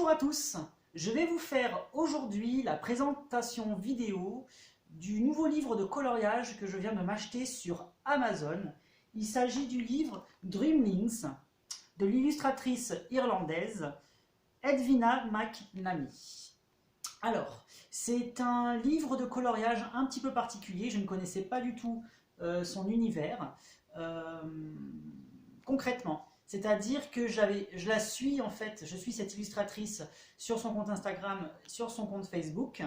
Bonjour à tous, je vais vous faire aujourd'hui la présentation vidéo du nouveau livre de coloriage que je viens de m'acheter sur Amazon. Il s'agit du livre Dreamlings de l'illustratrice irlandaise Edwina McNamee. Alors, c'est un livre de coloriage un petit peu particulier, je ne connaissais pas du tout son univers. Concrètement, c'est-à-dire que je la suis en fait, je suis cette illustratrice sur son compte Instagram, sur son compte Facebook,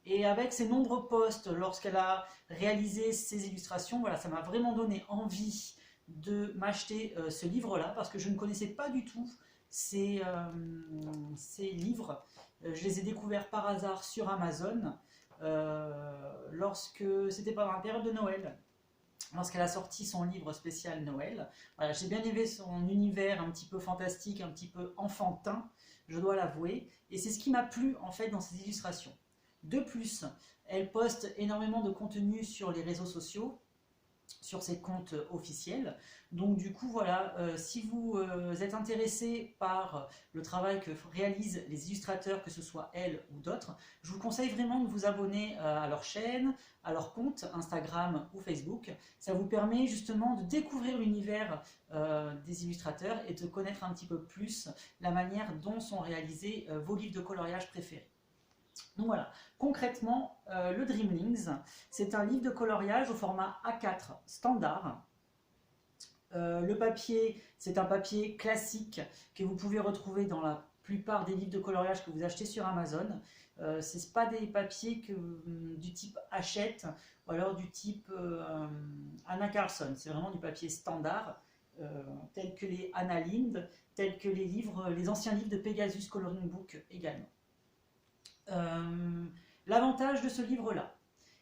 et avec ses nombreux posts lorsqu'elle a réalisé ses illustrations, voilà, ça m'a vraiment donné envie de m'acheter ce livre-là parce que je ne connaissais pas du tout ces livres. Je les ai découverts par hasard sur Amazon lorsque c'était pendant la période de Noël. Lorsqu'elle a sorti son livre spécial Noël. Voilà, j'ai bien aimé son univers un petit peu fantastique, un petit peu enfantin, je dois l'avouer, et c'est ce qui m'a plu en fait dans ses illustrations. De plus, elle poste énormément de contenu sur les réseaux sociaux, sur ses comptes officiels. Donc du coup voilà, si vous êtes intéressé par le travail que réalisent les illustrateurs, que ce soit elle ou d'autres, je vous conseille vraiment de vous abonner à leur chaîne, à leur compte Instagram ou Facebook. Ça vous permet justement de découvrir l'univers des illustrateurs et de connaître un petit peu plus la manière dont sont réalisés vos livres de coloriage préférés. Donc voilà, concrètement, le Dreamlings, c'est un livre de coloriage au format A4 standard. Le papier, c'est un papier classique que vous pouvez retrouver dans la plupart des livres de coloriage que vous achetez sur Amazon. Ce n'est pas des papiers du type Hachette ou alors du type Anna Carlson. C'est vraiment du papier standard, tel que les Anna Lindh, tel que les anciens livres de Pegasus Coloring Book également. L'avantage de ce livre-là,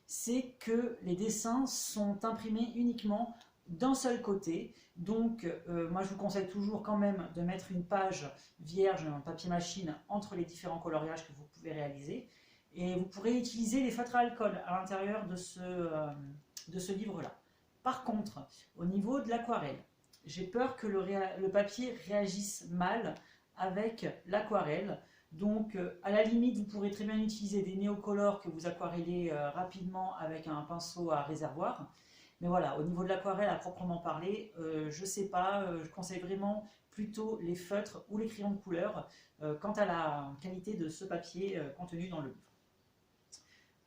c'est que les dessins sont imprimés uniquement d'un seul côté. Donc, moi je vous conseille toujours quand même de mettre une page vierge en papier machine entre les différents coloriages que vous pouvez réaliser. Et vous pourrez utiliser les feutres à alcool à l'intérieur de ce livre-là. Par contre, au niveau de l'aquarelle, j'ai peur que le papier réagisse mal avec l'aquarelle. Donc, à la limite, vous pourrez très bien utiliser des néocolores que vous aquarellez rapidement avec un pinceau à réservoir. Mais voilà, au niveau de l'aquarelle à proprement parler, je ne sais pas, je conseille vraiment plutôt les feutres ou les crayons de couleur quant à la qualité de ce papier contenu dans le livre.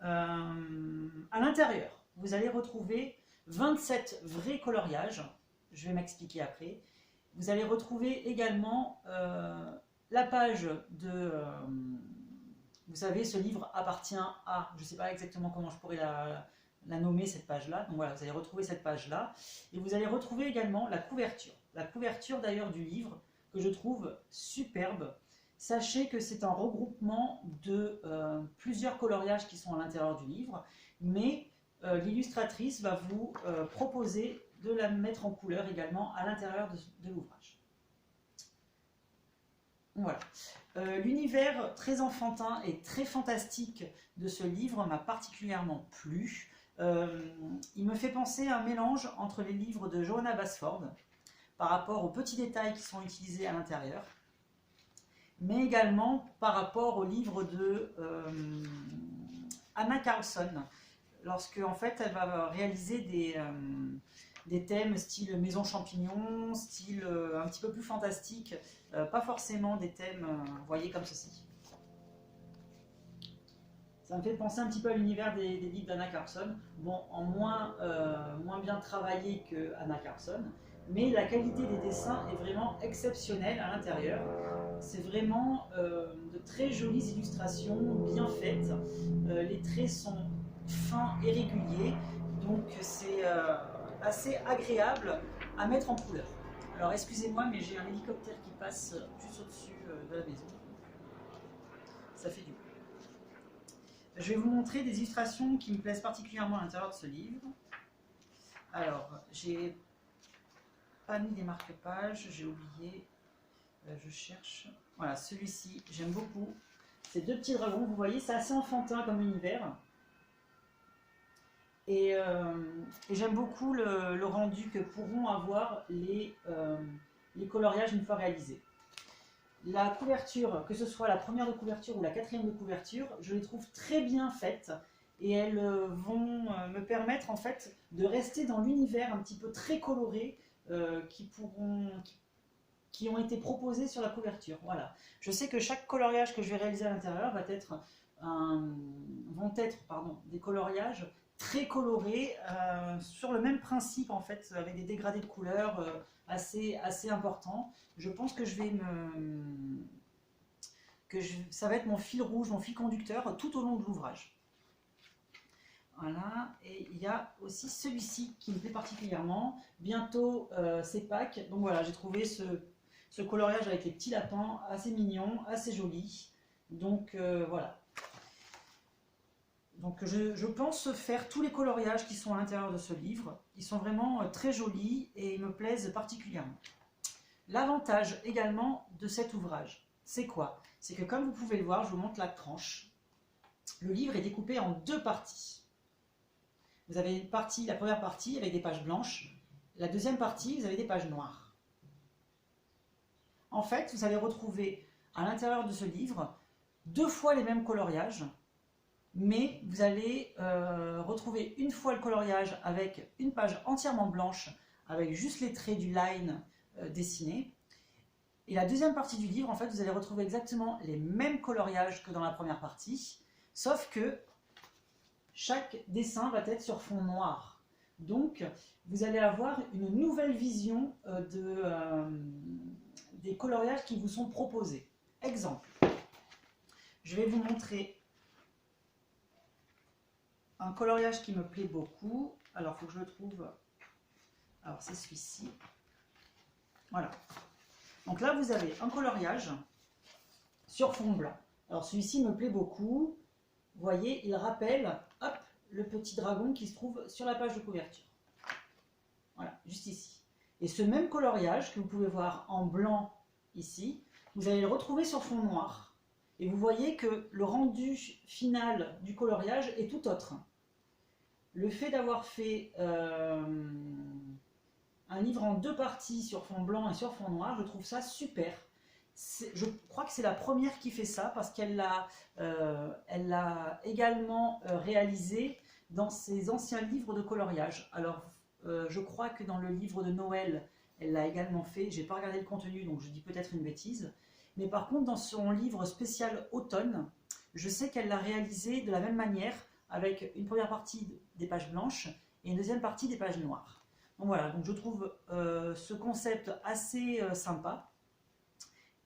À l'intérieur, vous allez retrouver 27 vrais coloriages, je vais m'expliquer après. Vous allez retrouver également la page de... vous savez, ce livre appartient à... Je ne sais pas exactement comment je pourrais la nommer, cette page-là. Donc voilà, vous allez retrouver cette page-là. Et vous allez retrouver également la couverture. La couverture d'ailleurs du livre, que je trouve superbe. Sachez que c'est un regroupement de plusieurs coloriages qui sont à l'intérieur du livre. Mais l'illustratrice va vous proposer de la mettre en couleur également à l'intérieur de l'ouvrage. Voilà. L'univers très enfantin et très fantastique de ce livre m'a particulièrement plu. Il me fait penser à un mélange entre les livres de Johanna Basford par rapport aux petits détails qui sont utilisés à l'intérieur, mais également par rapport aux livres de Anna Carlson, lorsque en fait elle va réaliser des thèmes style maison champignon, style un petit peu plus fantastique, pas forcément des thèmes, vous voyez, comme ceci. Ça me fait penser un petit peu à l'univers des livres d'Anna Carlson, bon, en moins bien travaillé que Anna Carlson, mais la qualité des dessins est vraiment exceptionnelle à l'intérieur. C'est vraiment de très jolies illustrations, bien faites. Les traits sont fins et réguliers, donc c'est assez agréable à mettre en couleur. Alors excusez-moi, mais j'ai un hélicoptère qui passe juste au-dessus de la maison. Ça fait du bruit. Je vais vous montrer des illustrations qui me plaisent particulièrement à l'intérieur de ce livre. Alors, j'ai pas mis des marque-pages, j'ai oublié, je cherche. Voilà, celui-ci, j'aime beaucoup. Ces deux petits dragons, vous voyez, c'est assez enfantin comme univers. Et j'aime beaucoup le rendu que pourront avoir les coloriages une fois réalisés. La couverture, que ce soit la première de couverture ou la quatrième de couverture, je les trouve très bien faites et elles vont me permettre en fait de rester dans l'univers un petit peu très coloré qui ont été proposés sur la couverture. Voilà. Je sais que chaque coloriage que je vais réaliser à l'intérieur vont être des coloriages très colorés sur le même principe en fait, avec des dégradés de couleurs assez importants. Je pense que ça va être mon fil rouge, mon fil conducteur tout au long de l'ouvrage. Voilà, et il y a aussi celui-ci qui me plaît particulièrement. Bientôt c'est Pâques, donc voilà, j'ai trouvé ce coloriage avec les petits lapins, assez mignon, assez joli. Donc voilà. Donc je pense faire tous les coloriages qui sont à l'intérieur de ce livre. Ils sont vraiment très jolis et ils me plaisent particulièrement. L'avantage également de cet ouvrage, c'est quoi? C'est que comme vous pouvez le voir, je vous montre la tranche. Le livre est découpé en deux parties. Vous avez la première partie avec des pages blanches. La deuxième partie, vous avez des pages noires. En fait, vous allez retrouver à l'intérieur de ce livre 2 fois les mêmes coloriages, mais vous allez retrouver une fois le coloriage avec une page entièrement blanche, avec juste les traits du line dessinés. Et la deuxième partie du livre, en fait, vous allez retrouver exactement les mêmes coloriages que dans la première partie, sauf que chaque dessin va être sur fond noir. Donc, vous allez avoir une nouvelle vision des coloriages qui vous sont proposés. Exemple, je vais vous montrer un coloriage qui me plaît beaucoup. Alors, il faut que je le trouve. Alors, c'est celui-ci. Voilà. Donc là, vous avez un coloriage sur fond blanc. Alors, celui-ci me plaît beaucoup. Vous voyez, il rappelle, hop, le petit dragon qui se trouve sur la page de couverture. Voilà, juste ici. Et ce même coloriage que vous pouvez voir en blanc ici, vous allez le retrouver sur fond noir. Et vous voyez que le rendu final du coloriage est tout autre. Le fait d'avoir fait un livre en 2 parties sur fond blanc et sur fond noir, je trouve ça super. Je crois que c'est la première qui fait ça parce qu'elle l'a également réalisé dans ses anciens livres de coloriage. Alors, je crois que dans le livre de Noël, elle l'a également fait. Je n'ai pas regardé le contenu, donc je dis peut-être une bêtise. Mais par contre, dans son livre spécial automne, je sais qu'elle l'a réalisé de la même manière, avec une première partie des pages blanches et une deuxième partie des pages noires. Donc voilà, donc je trouve ce concept assez sympa.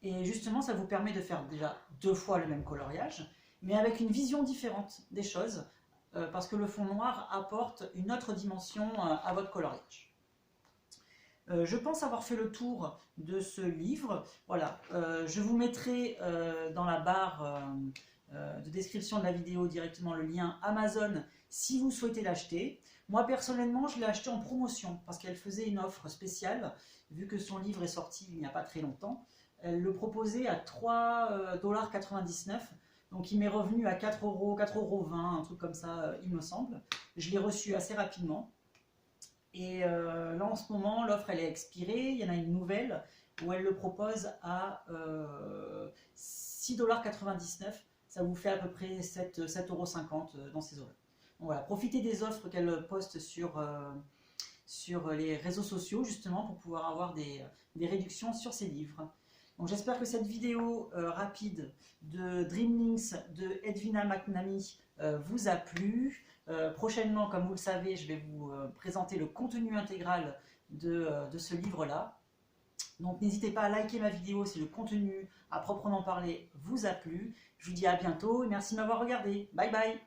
Et justement, ça vous permet de faire déjà 2 fois le même coloriage, mais avec une vision différente des choses, parce que le fond noir apporte une autre dimension à votre coloriage. Je pense avoir fait le tour de ce livre. Voilà, je vous mettrai dans la barre de description de la vidéo directement le lien Amazon si vous souhaitez l'acheter. Moi personnellement, je l'ai acheté en promotion parce qu'elle faisait une offre spéciale, vu que son livre est sorti il n'y a pas très longtemps. Elle le proposait à 3,99 $. Donc il m'est revenu à 4 €, 4,20 €, un truc comme ça, il me semble. Je l'ai reçu assez rapidement. Et là en ce moment, l'offre elle est expirée. Il y en a une nouvelle où elle le propose à 6,99 $. Ça vous fait à peu près 7,50 € dans ces eaux-là. Donc voilà, profitez des offres qu'elle poste sur les réseaux sociaux justement pour pouvoir avoir des réductions sur ses livres. Donc j'espère que cette vidéo rapide de Dreamlinks de Edwina McNamee vous a plu. Prochainement, comme vous le savez, je vais vous présenter le contenu intégral de ce livre-là. Donc n'hésitez pas à liker ma vidéo si le contenu à proprement parler vous a plu. Je vous dis à bientôt et merci de m'avoir regardé. Bye bye.